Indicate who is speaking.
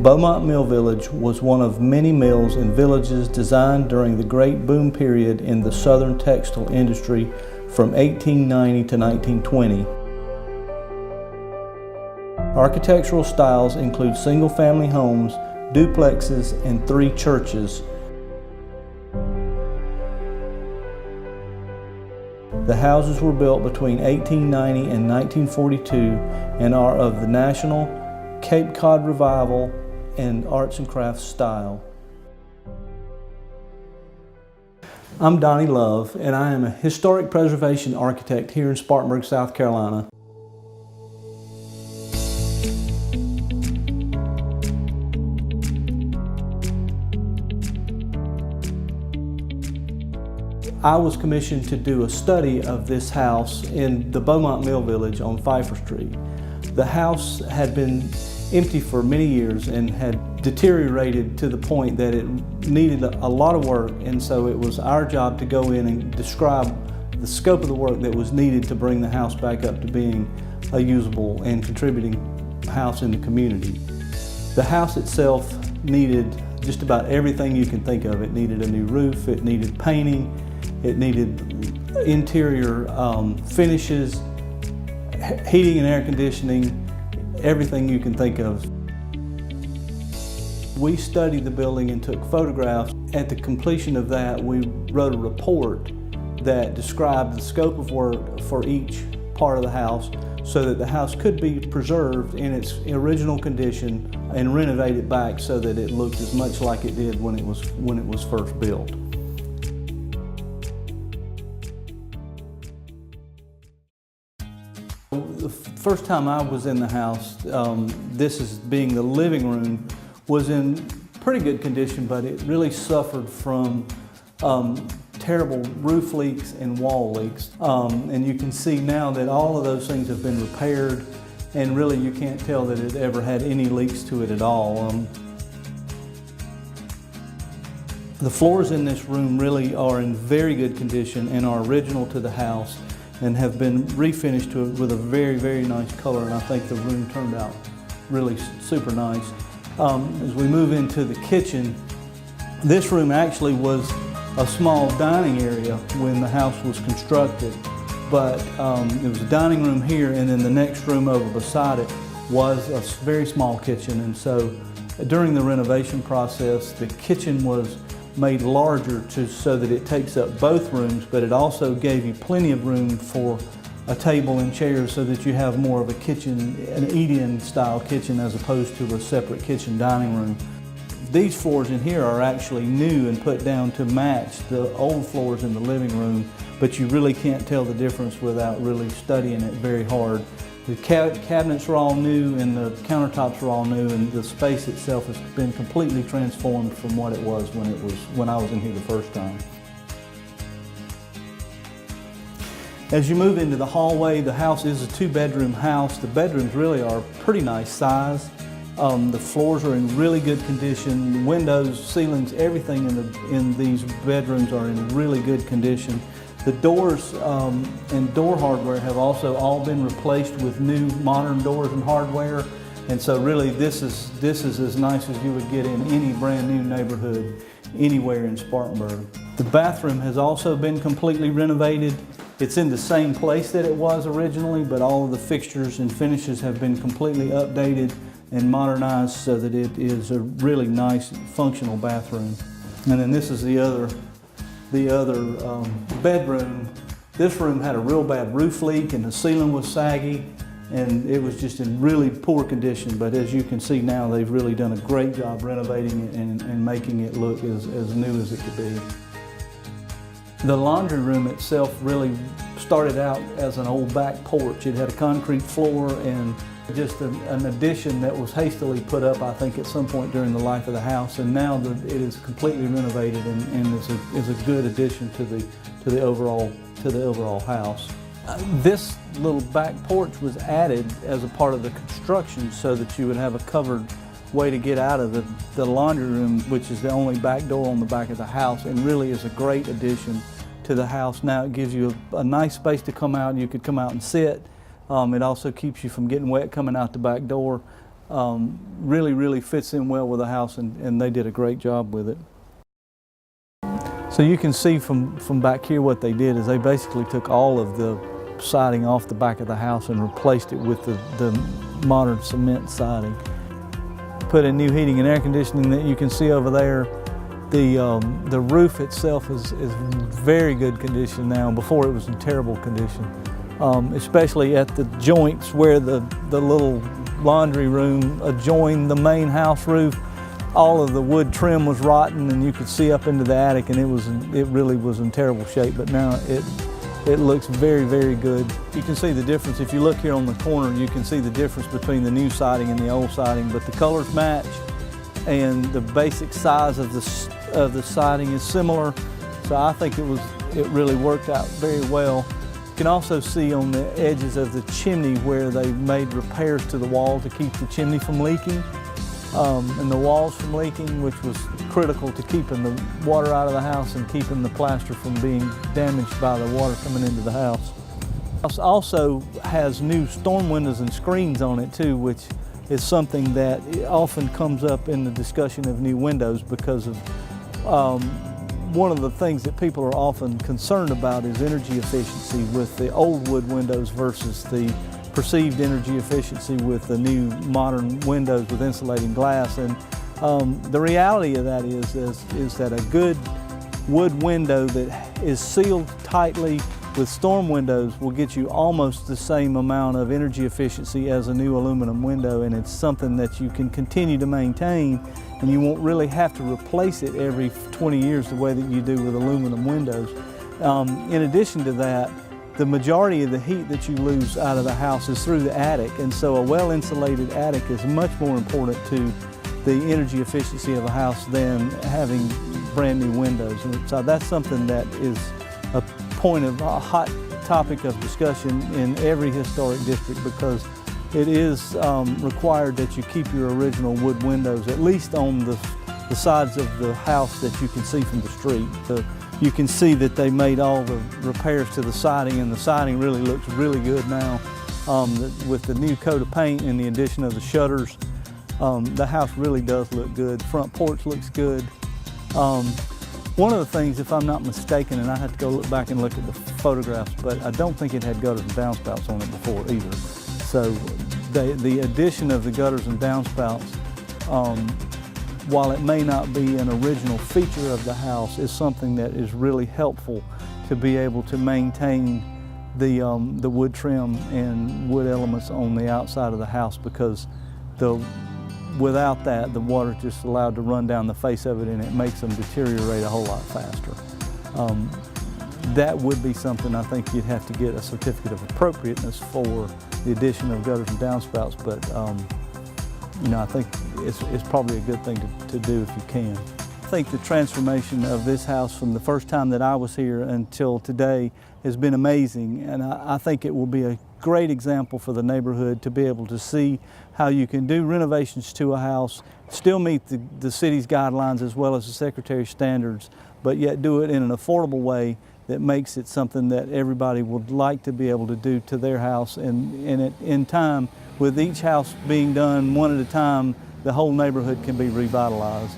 Speaker 1: Beaumont Mill Village was one of many mills and villages designed during the great boom period in the southern textile industry from 1890 to 1920. Architectural styles include single-family homes, duplexes, and 3 churches. The houses were built between 1890 and 1942 and are of the National, Cape Cod Revival, and Arts and Crafts style. I'm Donnie Love, and I am a historic preservation architect here in Spartanburg, South Carolina. I was commissioned to do a study of this house in the Beaumont Mill Village on Phifer Street. The house had been empty for many years and had deteriorated to the point that it needed a lot of work, and so it was our job to go in and describe the scope of the work that was needed to bring the house back up to being a usable and contributing house in the community. The house itself needed just about everything you can think of. It needed a new roof, it needed painting, it needed interior finishes, heating and air conditioning, everything you can think of. We studied the building and took photographs. At the completion of that, we wrote a report that described the scope of work for each part of the house so that the house could be preserved in its original condition and renovated back so that it looked as much like it did when it was first built. The first time I was in the house, this is being the living room, was in pretty good condition, but it really suffered from terrible roof leaks and wall leaks. And you can see now that all of those things have been repaired, and really you can't tell that it ever had any leaks to it at all. The floors in this room really are in very good condition and are original to the house, and have been refinished with a very, very nice color, and I think the room turned out really super nice. As we move into the kitchen, this room actually was a small dining area when the house was constructed, but it was a dining room here, and then the next room over beside it was a very small kitchen. And so during the renovation process, the kitchen was made larger so that it takes up both rooms, but it also gave you plenty of room for a table and chairs so that you have more of a kitchen, an eat-in style kitchen, as opposed to a separate kitchen dining room. These floors in here are actually new and put down to match the old floors in the living room, but you really can't tell the difference without really studying it very hard. The cabinets are all new and the countertops are all new, and the space itself has been completely transformed from what it was when I was in here the first time. As you move into the hallway, the house is a 2-bedroom house. The bedrooms really are pretty nice size. The floors are in really good condition. The windows, ceilings, everything in these bedrooms are in really good condition. The doors and door hardware have also all been replaced with new modern doors and hardware, and so really this is as nice as you would get in any brand new neighborhood anywhere in Spartanburg. The bathroom has also been completely renovated. It's in the same place that it was originally, but all of the fixtures and finishes have been completely updated and modernized so that it is a really nice functional bathroom. And then this is the other bedroom. This room had a real bad roof leak and the ceiling was saggy, and it was just in really poor condition, but as you can see now, they've really done a great job renovating it and making it look as new as it could be. The laundry room itself really started out as an old back porch. It had a concrete floor and just an addition that was hastily put up, I think, at some point during the life of the house, and now it is completely renovated and is a good addition to the overall house. This little back porch was added as a part of the construction so that you would have a covered way to get out of the laundry room, which is the only back door on the back of the house, and really is a great addition to the house. Now it gives you a nice space to come out, and you could come out and sit. It also keeps you from getting wet coming out the back door. really fits in well with the house, and they did a great job with it. So you can see from back here what they did is they basically took all of the siding off the back of the house and replaced it with the modern cement siding. Put in new heating and air conditioning that you can see over there. The roof itself is very good condition now. Before it was in terrible condition, especially at the joints where the little laundry room adjoined the main house roof. All of the wood trim was rotten, and you could see up into the attic, and it really was in terrible shape. But now it looks very good. You can see the difference. If you look here on the corner, you can see the difference between the new siding and the old siding, but the colors match, and the basic size of the siding is similar. So I think it really worked out very well. You can also see on the edges of the chimney where they made repairs to the wall to keep the chimney from leaking, and the walls from leaking, which was critical to keeping the water out of the house and keeping the plaster from being damaged by the water coming into the house. The house also has new storm windows and screens on it too, which is something that often comes up in the discussion of new windows, because of one of the things that people are often concerned about is energy efficiency with the old wood windows versus the perceived energy efficiency with the new modern windows with insulating glass. And the reality of that is that a good wood window that is sealed tightly with storm windows will get you almost the same amount of energy efficiency as a new aluminum window, and it's something that you can continue to maintain, and you won't really have to replace it every 20 years the way that you do with aluminum windows. In addition to that, the majority of the heat that you lose out of the house is through the attic, and so a well-insulated attic is much more important to the energy efficiency of a house than having brand new windows. And so that's something that is a point of a hot topic of discussion in every historic district, because it is required that you keep your original wood windows, at least on the sides of the house that you can see from the street. You can see that they made all the repairs to the siding, and the siding really looks really good now. With the new coat of paint and the addition of the shutters, the house really does look good. Front porch looks good. One of the things, if I'm not mistaken, and I have to go look back and look at the photographs, but I don't think it had gutters and downspouts on it before either. So the addition of the gutters and downspouts, while it may not be an original feature of the house, is something that is really helpful to be able to maintain the wood trim and wood elements on the outside of the house, because without that, the water just allowed to run down the face of it, and it makes them deteriorate a whole lot faster. That would be something I think you'd have to get a certificate of appropriateness for, the addition of gutters and downspouts, but you know, I think it's probably a good thing to do if you can. I think the transformation of this house from the first time that I was here until today has been amazing, and I think it will be a great example for the neighborhood to be able to see how you can do renovations to a house, still meet the city's guidelines as well as the Secretary's standards, but yet do it in an affordable way that makes it something that everybody would like to be able to do to their house. And in time, with each house being done one at a time, the whole neighborhood can be revitalized.